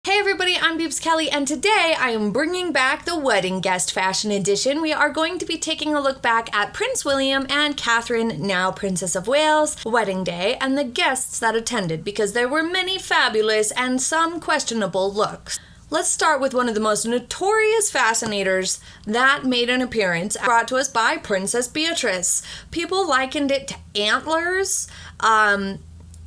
Hey everybody, I'm Beebs Kelley, and today I am bringing back the Wedding Guest Fashion Edition. We are going to be taking a look back at Prince William and Catherine, now Princess of Wales, wedding day, and the guests that attended, because there were many fabulous and some questionable looks. Let's start with one of the most notorious fascinators that made an appearance, brought to us by Princess Beatrice. People likened it to antlers.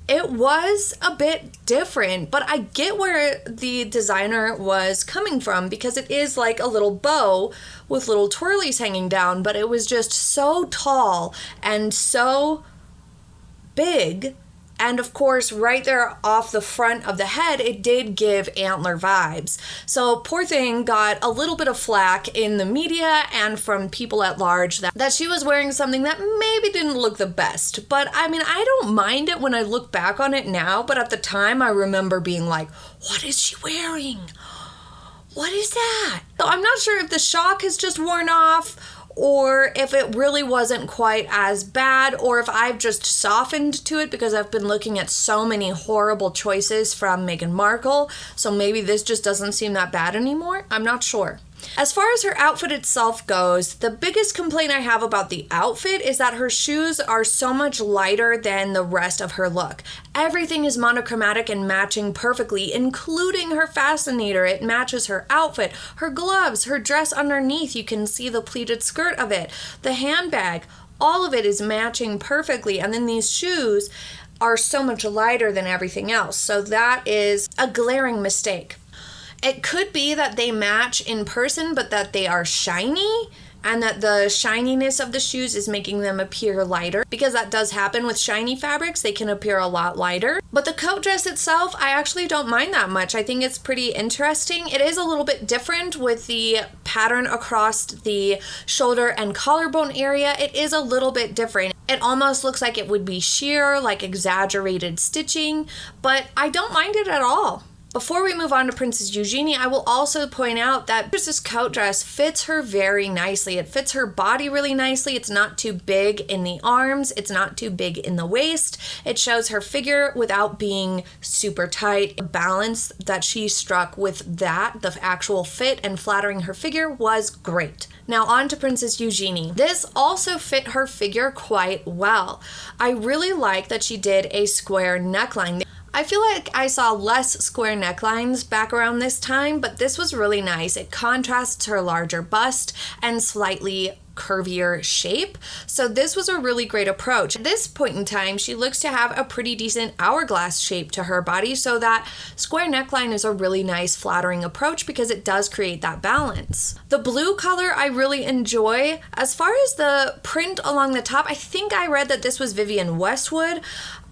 It was a bit different, but I get where the designer was coming from because it is like a little bow with little twirlies hanging down, but it was just so tall and so big. And of course, right there off the front of the head, it did give antler vibes. So poor thing got a little bit of flack in the media and from people at large that she was wearing something that maybe didn't look the best. But I mean, I don't mind it when I look back on it now, but at the time I remember being like, what is she wearing? What is that? So I'm not sure if the shock has just worn off, or if it really wasn't quite as bad, or if I've just softened to it because I've been looking at so many horrible choices from Meghan Markle, so maybe this just doesn't seem that bad anymore. I'm not sure. As far as her outfit itself goes, the biggest complaint I have about the outfit is that her shoes are so much lighter than the rest of her look. Everything is monochromatic and matching perfectly, including her fascinator. It matches her outfit, her gloves, her dress underneath. You can see the pleated skirt of it, the handbag. All of it is matching perfectly. And then these shoes are so much lighter than everything else. So that is a glaring mistake. It could be that they match in person, but that they are shiny, and that the shininess of the shoes is making them appear lighter, because that does happen with shiny fabrics. They can appear a lot lighter. But the coat dress itself, I actually don't mind that much. I think it's pretty interesting. It is a little bit different with the pattern across the shoulder and collarbone area. It is a little bit different. It almost looks like it would be sheer, like exaggerated stitching, but I don't mind it at all. Before we move on to Princess Eugenie, I will also point out that this coat dress fits her very nicely. It fits her body really nicely. It's not too big in the arms. It's not too big in the waist. It shows her figure without being super tight. The balance that she struck with that, the actual fit and flattering her figure, was great. Now on to Princess Eugenie. This also fit her figure quite well. I really like that she did a square neckline. I feel like I saw less square necklines back around this time, but this was really nice. It contrasts her larger bust and slightly curvier shape. So this was a really great approach. At this point in time, she looks to have a pretty decent hourglass shape to her body, so that square neckline is a really nice flattering approach because it does create that balance. The blue color I really enjoy. As far as the print along the top, I think I read that this was Vivienne Westwood.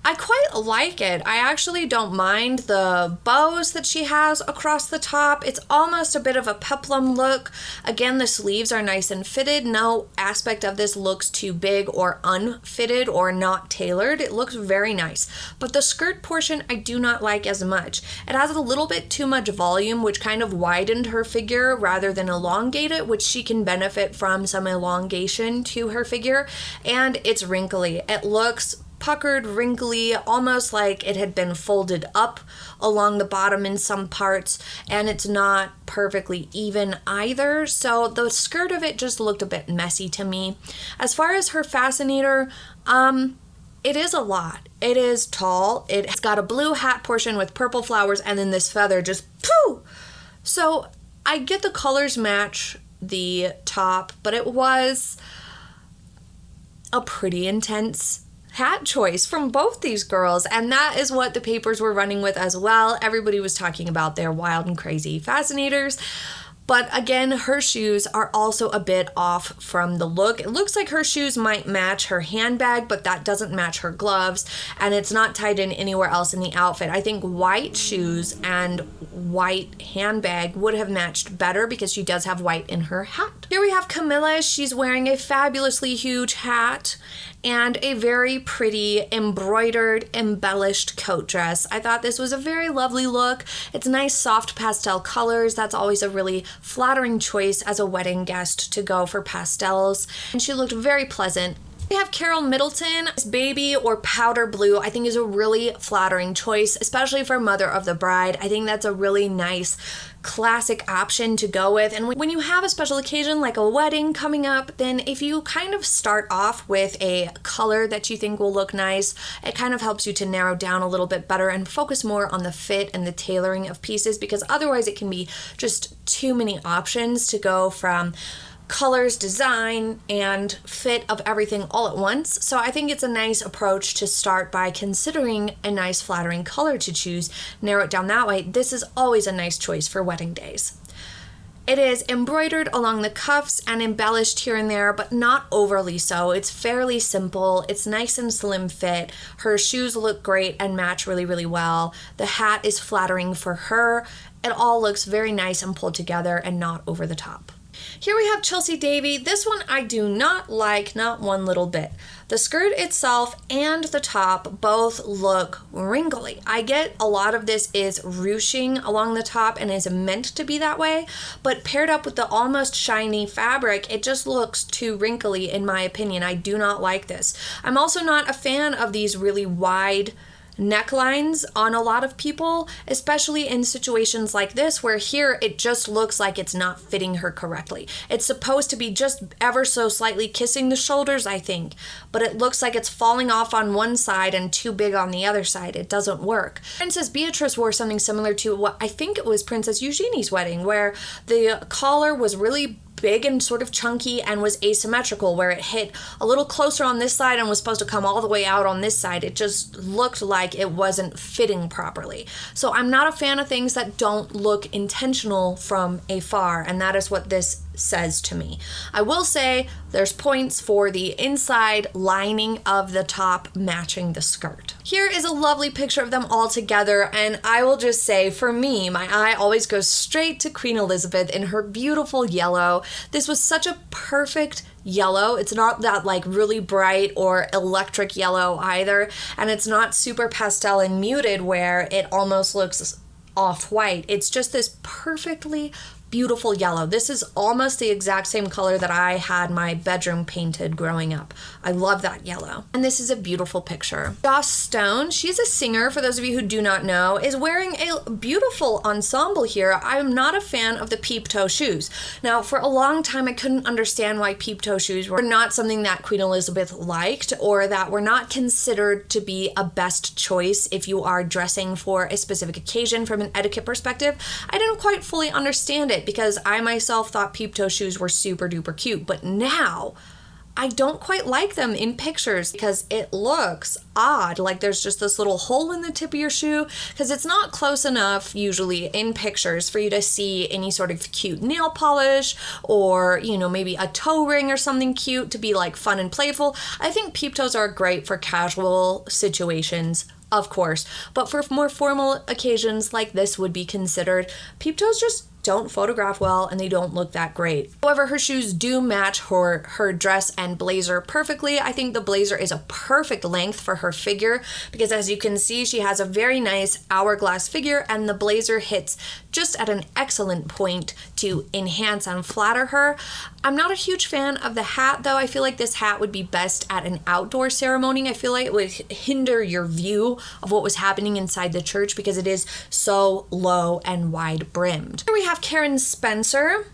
I quite like it. I actually don't mind the bows that she has across the top. It's almost a bit of a peplum look. Again, the sleeves are nice and fitted. No aspect of this looks too big or unfitted or not tailored. It looks very nice. But the skirt portion I do not like as much. It has a little bit too much volume, which kind of widened her figure rather than elongate it, which she can benefit from some elongation to her figure. And it's wrinkly. It looks puckered, wrinkly, almost like it had been folded up along the bottom in some parts, and it's not perfectly even either. So the skirt of it just looked a bit messy to me. As far as her fascinator, it is a lot. It is tall. It's got a blue hat portion with purple flowers, and then this feather just poof. So I get the colors match the top, but it was a pretty intense hat choice from both these girls, and that is what the papers were running with as well. Everybody was talking about their wild and crazy fascinators. But again, her shoes are also a bit off from the look. It looks like her shoes might match her handbag, but that doesn't match her gloves, and it's not tied in anywhere else in the outfit. I think white shoes and white handbag would have matched better because she does have white in her hat. Here we have Camilla. She's wearing a fabulously huge hat and a very pretty embroidered, embellished coat dress. I thought this was a very lovely look. It's nice soft pastel colors. That's always a really flattering choice as a wedding guest to go for pastels. And she looked very pleasant. We have Carol Middleton. This baby or powder blue I think is a really flattering choice, especially for mother of the bride. I think that's a really nice classic option to go with. And when you have a special occasion like a wedding coming up, then if you kind of start off with a color that you think will look nice, it kind of helps you to narrow down a little bit better and focus more on the fit and the tailoring of pieces, because otherwise it can be just too many options to go from colors, design, and fit of everything all at once. So I think it's a nice approach to start by considering a nice flattering color to choose, narrow it down that way. This is always a nice choice for wedding days. It is embroidered along the cuffs and embellished here and there, but not overly so. It's fairly simple. It's nice and slim fit. Her shoes look great and match really, really well. The hat is flattering for her. It all looks very nice and pulled together and not over the top. Here we have Chelsea Davey. This one I do not like, not one little bit. The skirt itself and the top both look wrinkly. I get a lot of this is ruching along the top and is meant to be that way, but paired up with the almost shiny fabric, it just looks too wrinkly in my opinion. I do not like this. I'm also not a fan of these really wide necklines on a lot of people, especially in situations like this where here it just looks like it's not fitting her correctly. It's supposed to be just ever so slightly kissing the shoulders, I think, but it looks like it's falling off on one side and too big on the other side. It doesn't work. Princess Beatrice wore something similar to what I think it was Princess Eugenie's wedding, where the collar was really big and sort of chunky and was asymmetrical, where it hit a little closer on this side and was supposed to come all the way out on this side. It just looked like it wasn't fitting properly. So I'm not a fan of things that don't look intentional from afar, and that is what this says to me. I will say there's points for the inside lining of the top matching the skirt. Here is a lovely picture of them all together, and I will just say, for me, my eye always goes straight to Queen Elizabeth in her beautiful yellow. This was such a perfect yellow. It's not that like really bright or electric yellow either, and it's not super pastel and muted where it almost looks off-white. It's just this perfectly beautiful yellow. This is almost the exact same color that I had my bedroom painted growing up. I love that yellow. And this is a beautiful picture. Joss Stone, she's a singer, for those of you who do not know, is wearing a beautiful ensemble here. I'm not a fan of the peep toe shoes. Now, for a long time, I couldn't understand why peep toe shoes were not something that Queen Elizabeth liked, or that were not considered to be a best choice if you are dressing for a specific occasion from an etiquette perspective. I didn't quite fully understand it, because I myself thought peep toe shoes were super duper cute, but now I don't quite like them in pictures because it looks odd, like there's just this little hole in the tip of your shoe, because it's not close enough usually in pictures for you to see any sort of cute nail polish or, you know, maybe a toe ring or something cute to be like fun and playful. I think peep toes are great for casual situations, of course, but for more formal occasions like this would be considered. Peep toes just don't photograph well and they don't look that great. However, her shoes do match her dress and blazer perfectly. I think the blazer is a perfect length for her figure because, as you can see, she has a very nice hourglass figure, and the blazer hits just at an excellent point to enhance and flatter her. I'm not a huge fan of the hat though. I feel like this hat would be best at an outdoor ceremony. I feel like it would hinder your view of what was happening inside the church because it is so low and wide brimmed. Here we have Karen Spencer.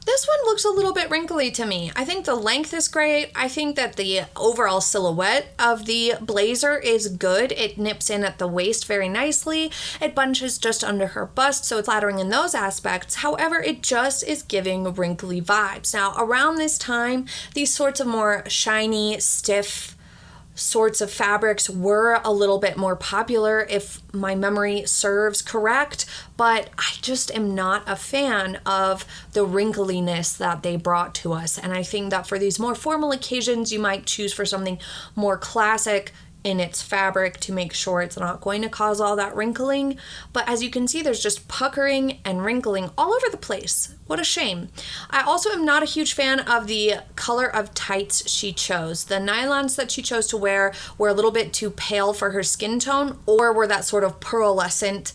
This one looks a little bit wrinkly to me. I think the length is great. I think that the overall silhouette of the blazer is good. It nips in at the waist very nicely. It bunches just under her bust, so it's flattering in those aspects. However, it just is giving wrinkly vibes. Now, around this time, these sorts of more shiny, stiff sorts of fabrics were a little bit more popular, if my memory serves correct, but I just am not a fan of the wrinkliness that they brought to us. And I think that for these more formal occasions, you might choose for something more classic in its fabric to make sure it's not going to cause all that wrinkling. But as you can see, there's just puckering and wrinkling all over the place. What a shame. I also am not a huge fan of the color of tights she chose. The nylons that she chose to wear were a little bit too pale for her skin tone, or were that sort of pearlescent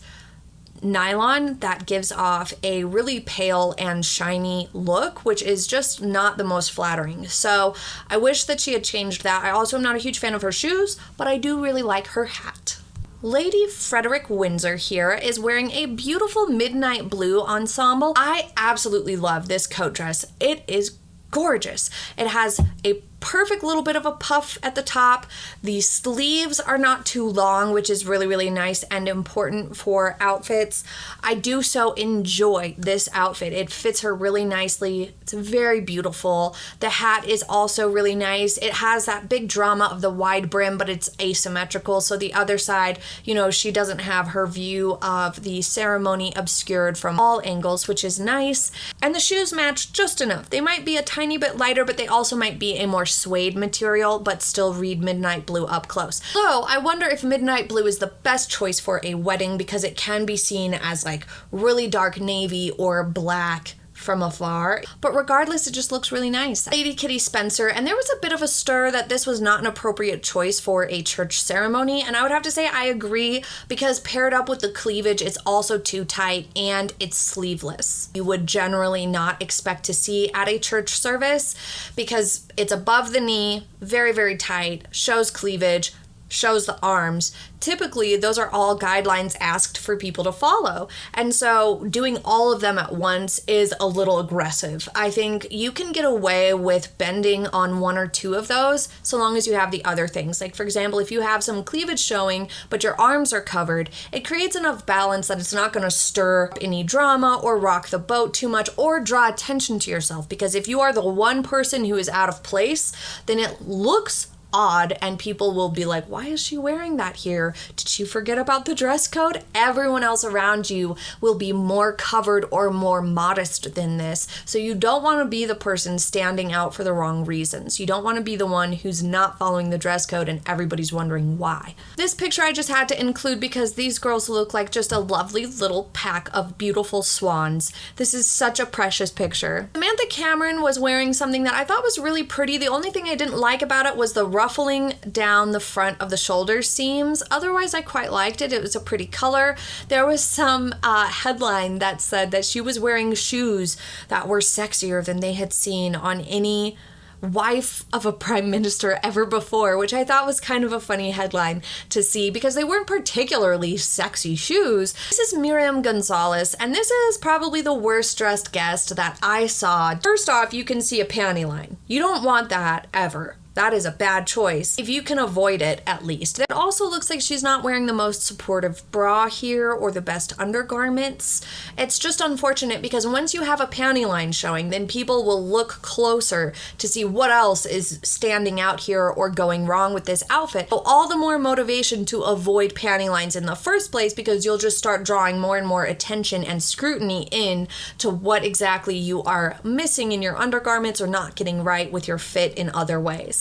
nylon that gives off a really pale and shiny look, which is just not the most flattering. So I wish that she had changed that. I also am not a huge fan of her shoes, but I do really like her hat. Lady Frederick Windsor here is wearing a beautiful midnight blue ensemble. I absolutely love this coat dress. It is gorgeous. It has a perfect little bit of a puff at the top. The sleeves are not too long, which is really, really nice and important for outfits. I do so enjoy this outfit. It fits her really nicely. It's very beautiful. The hat is also really nice. It has that big drama of the wide brim, but it's asymmetrical. So the other side, you know, she doesn't have her view of the ceremony obscured from all angles, which is nice. And the shoes match just enough. They might be a tiny bit lighter, but they also might be a more suede material, but still read midnight blue up close. So I wonder if midnight blue is the best choice for a wedding because it can be seen as like really dark navy or black from afar, but regardless, it just looks really nice. Lady Kitty Spencer, and there was a bit of a stir that this was not an appropriate choice for a church ceremony, and I would have to say I agree because paired up with the cleavage, it's also too tight and it's sleeveless. You would generally not expect to see at a church service because it's above the knee, very, very tight, shows cleavage, shows the arms. Typically, those are all guidelines asked for people to follow. And so doing all of them at once is a little aggressive. I think you can get away with bending on one or two of those so long as you have the other things. Like, for example, if you have some cleavage showing, but your arms are covered, it creates enough balance that it's not going to stir any drama or rock the boat too much or draw attention to yourself. Because if you are the one person who is out of place, then it looks odd and people will be like, why is she wearing that here? Did she forget about the dress code? Everyone else around you will be more covered or more modest than this. So you don't want to be the person standing out for the wrong reasons. You don't want to be the one who's not following the dress code and everybody's wondering why. This picture I just had to include because these girls look like just a lovely little pack of beautiful swans. This is such a precious picture. Samantha Cameron was wearing something that I thought was really pretty. The only thing I didn't like about it was the ruffling down the front of the shoulder seams. Otherwise, I quite liked it. It was a pretty color. There was some headline that said that she was wearing shoes that were sexier than they had seen on any wife of a prime minister ever before, which I thought was kind of a funny headline to see because they weren't particularly sexy shoes. This is Miriam Gonzalez, and this is probably the worst dressed guest that I saw. First off, you can see a panty line. You don't want that ever. That is a bad choice, if you can avoid it at least. It also looks like she's not wearing the most supportive bra here or the best undergarments. It's just unfortunate because once you have a panty line showing, then people will look closer to see what else is standing out here or going wrong with this outfit. So all the more motivation to avoid panty lines in the first place because you'll just start drawing more and more attention and scrutiny in to what exactly you are missing in your undergarments or not getting right with your fit in other ways.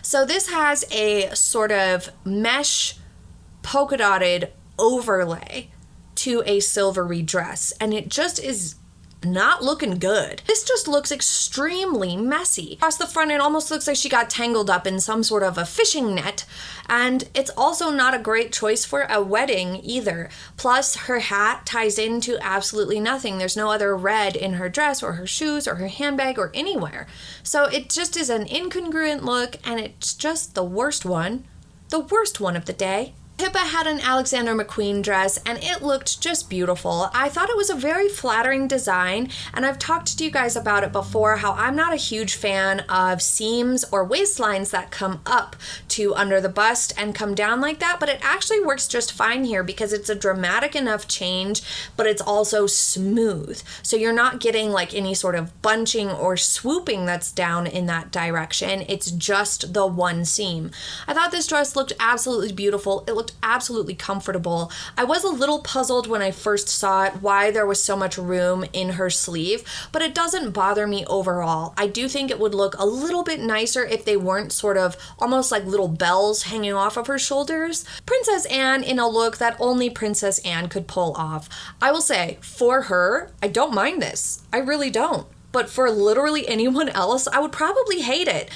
So this has a sort of mesh polka dotted overlay to a silvery dress, and it just is not looking good. This just looks extremely messy. Across the front, it almost looks like she got tangled up in some sort of a fishing net, and it's also not a great choice for a wedding either. Plus, her hat ties into absolutely nothing. There's no other red in her dress or her shoes or her handbag or anywhere. So it just is an incongruent look, and it's just the worst one of the day. Pippa had an Alexander McQueen dress and it looked just beautiful. I thought it was a very flattering design, and I've talked to you guys about it before, how I'm not a huge fan of seams or waistlines that come up to under the bust and come down like that, but it actually works just fine here because it's a dramatic enough change, but it's also smooth. So you're not getting like any sort of bunching or swooping that's down in that direction. It's just the one seam. I thought this dress looked absolutely beautiful. It looked absolutely comfortable. I was a little puzzled when I first saw it why there was so much room in her sleeve, but it doesn't bother me overall. I do think it would look a little bit nicer if they weren't sort of almost like little bells hanging off of her shoulders. Princess Anne in a look that only Princess Anne could pull off. I will say, for her, I don't mind this. I really don't. But for literally anyone else, I would probably hate it.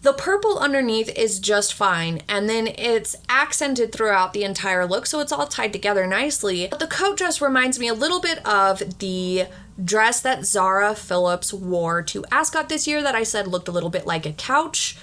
The purple underneath is just fine, and then it's accented throughout the entire look, so it's all tied together nicely. But the coat dress reminds me a little bit of the dress that Zara Phillips wore to Ascot this year that I said looked a little bit like a couch,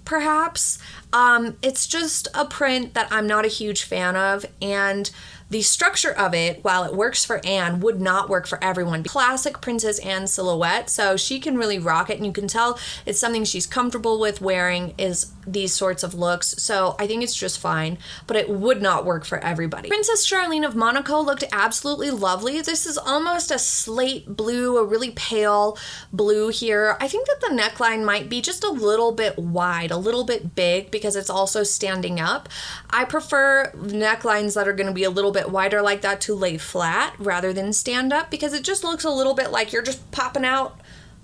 perhaps. It's just a print that I'm not a huge fan of, and the structure of it, while it works for Anne, would not work for everyone. Classic Princess Anne silhouette, so she can really rock it, and you can tell it's something she's comfortable with wearing, is these sorts of looks, so I think it's just fine, but it would not work for everybody. Princess Charlene of Monaco looked absolutely lovely. This is almost a slate blue, a really pale blue here. I think that the neckline might be just a little bit wide, a little bit big, because it's also standing up. I prefer necklines that are going to be a little bit wider like that to lay flat rather than stand up, because it just looks a little bit like you're just popping out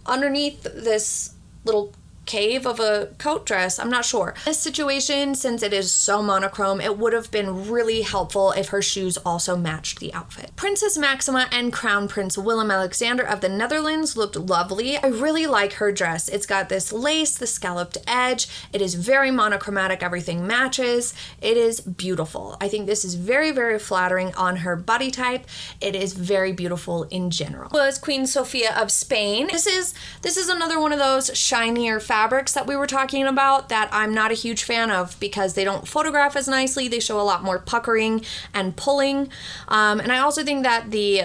underneath this little cave of a coat dress. I'm not sure. In this situation, since it is so monochrome, it would have been really helpful if her shoes also matched the outfit. Princess Maxima and Crown Prince Willem-Alexander of the Netherlands looked lovely. I really like her dress. It's got this lace, the scalloped edge. It is very monochromatic. Everything matches. It is beautiful. I think this is very, very flattering on her body type. It is very beautiful in general. Was Queen Sofia of Spain. This is another one of those shinier fabrics that we were talking about that I'm not a huge fan of because they don't photograph as nicely. They show a lot more puckering and pulling. And I also think that the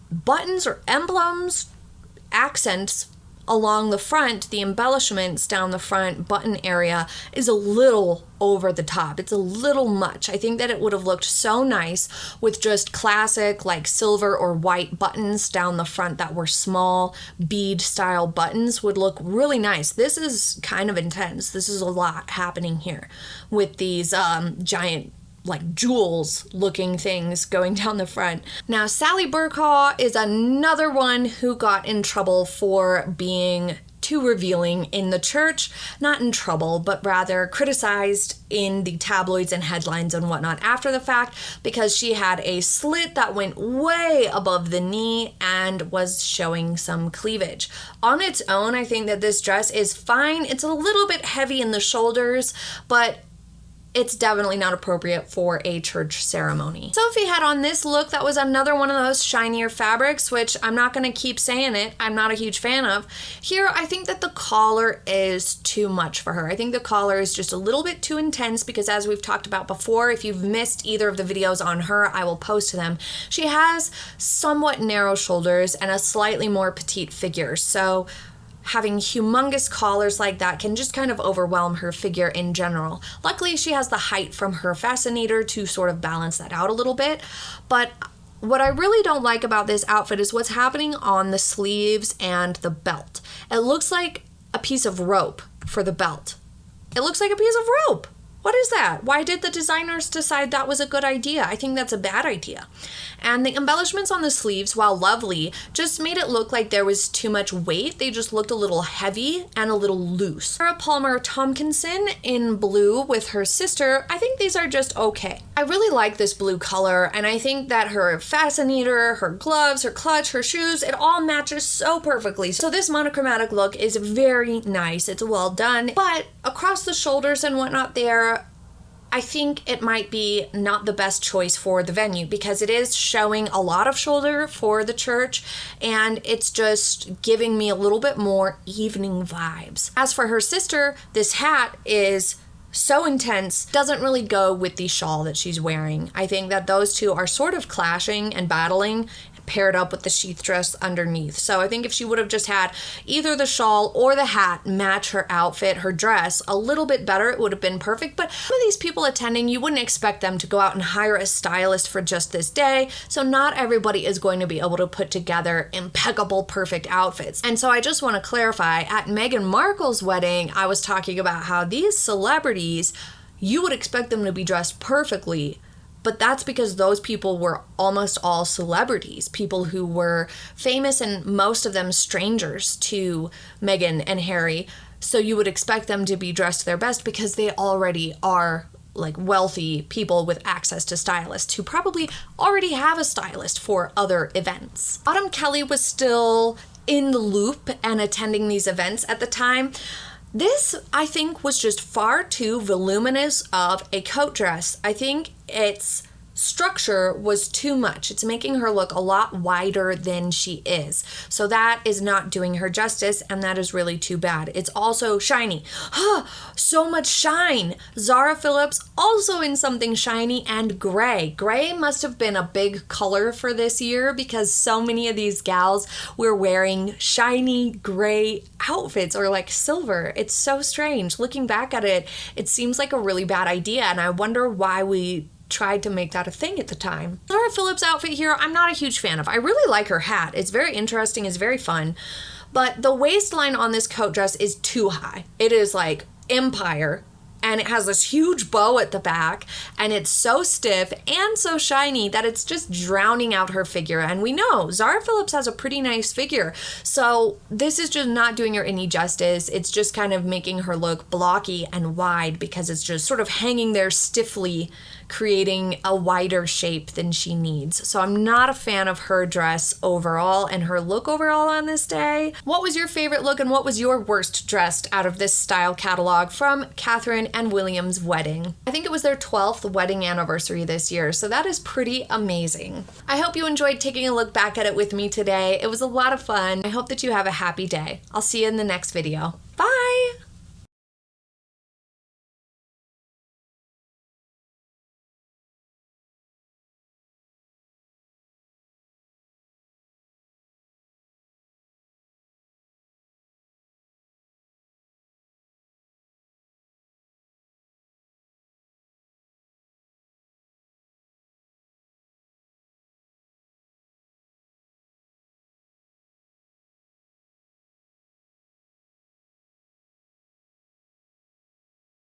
buttons or emblems, accents along the front, the embellishments down the front button area is a little over the top. It's a little much. I think that it would have looked so nice with just classic like silver or white buttons down the front that were small bead style buttons would look really nice. This is kind of intense. This is a lot happening here with these giant like jewels looking things going down the front. Now, Sally Burkaw is another one who got in trouble for being too revealing in the church. Not in trouble, but rather criticized in the tabloids and headlines and whatnot after the fact because she had a slit that went way above the knee and was showing some cleavage. On its own, I think that this dress is fine. It's a little bit heavy in the shoulders, but it's definitely not appropriate for a church ceremony. Sophie had on this look that was another one of those shinier fabrics, which I'm not going to keep saying it, I'm not a huge fan of. Here, I think that the collar is too much for her. I think the collar is just a little bit too intense because as we've talked about before, if you've missed either of the videos on her, I will post them. She has somewhat narrow shoulders and a slightly more petite figure, so having humongous collars like that can just kind of overwhelm her figure in general. Luckily, she has the height from her fascinator to sort of balance that out a little bit. But what I really don't like about this outfit is what's happening on the sleeves and the belt. It looks like a piece of rope for the belt. It looks like a piece of rope. What is that? Why did the designers decide that was a good idea? I think that's a bad idea. And the embellishments on the sleeves, while lovely, just made it look like there was too much weight. They just looked a little heavy and a little loose. Sarah Palmer Tompkinson in blue with her sister, I think these are just okay. I really like this blue color, and I think that her fascinator, her gloves, her clutch, her shoes, it all matches so perfectly. So this monochromatic look is very nice. It's well done, but across the shoulders and whatnot there, I think it might be not the best choice for the venue because it is showing a lot of shoulder for the church and it's just giving me a little bit more evening vibes. As for her sister, this hat is so intense, doesn't really go with the shawl that she's wearing. I think that those two are sort of clashing and battling, paired up with the sheath dress underneath. So I think if she would have just had either the shawl or the hat match her outfit, her dress, a little bit better, it would have been perfect. But some of these people attending, you wouldn't expect them to go out and hire a stylist for just this day. So not everybody is going to be able to put together impeccable, perfect outfits. And so I just want to clarify, at Meghan Markle's wedding, I was talking about how these celebrities, you would expect them to be dressed perfectly, but that's because those people were almost all celebrities, people who were famous and most of them strangers to Meghan and Harry. So you would expect them to be dressed their best because they already are like wealthy people with access to stylists who probably already have a stylist for other events. Autumn Kelley was still in the loop and attending these events at the time. This, I think, was just far too voluminous of a coat dress. I think its structure was too much. It's making her look a lot wider than she is. So that is not doing her justice, and that is really too bad. It's also shiny. So much shine. Zara Phillips also in something shiny and gray. Gray must have been a big color for this year because so many of these gals were wearing shiny gray outfits or like silver. It's so strange. Looking back at it, it seems like a really bad idea, and I wonder why we tried to make that a thing at the time. Zara Phillips' outfit here, I'm not a huge fan of. I really like her hat. It's very interesting, it's very fun, but the waistline on this coat dress is too high. It is like Empire, and it has this huge bow at the back, and it's so stiff and so shiny that it's just drowning out her figure. And we know Zara Phillips has a pretty nice figure, so this is just not doing her any justice. It's just kind of making her look blocky and wide because it's just sort of hanging there stiffly, creating a wider shape than she needs. So I'm not a fan of her dress overall and her look overall on this day. What was your favorite look and what was your worst dressed out of this style catalog from Catherine and William's wedding? I think it was their 12th wedding anniversary this year, so that is pretty amazing. I hope you enjoyed taking a look back at it with me today. It was a lot of fun. I hope that you have a happy day. I'll see you in the next video. Bye!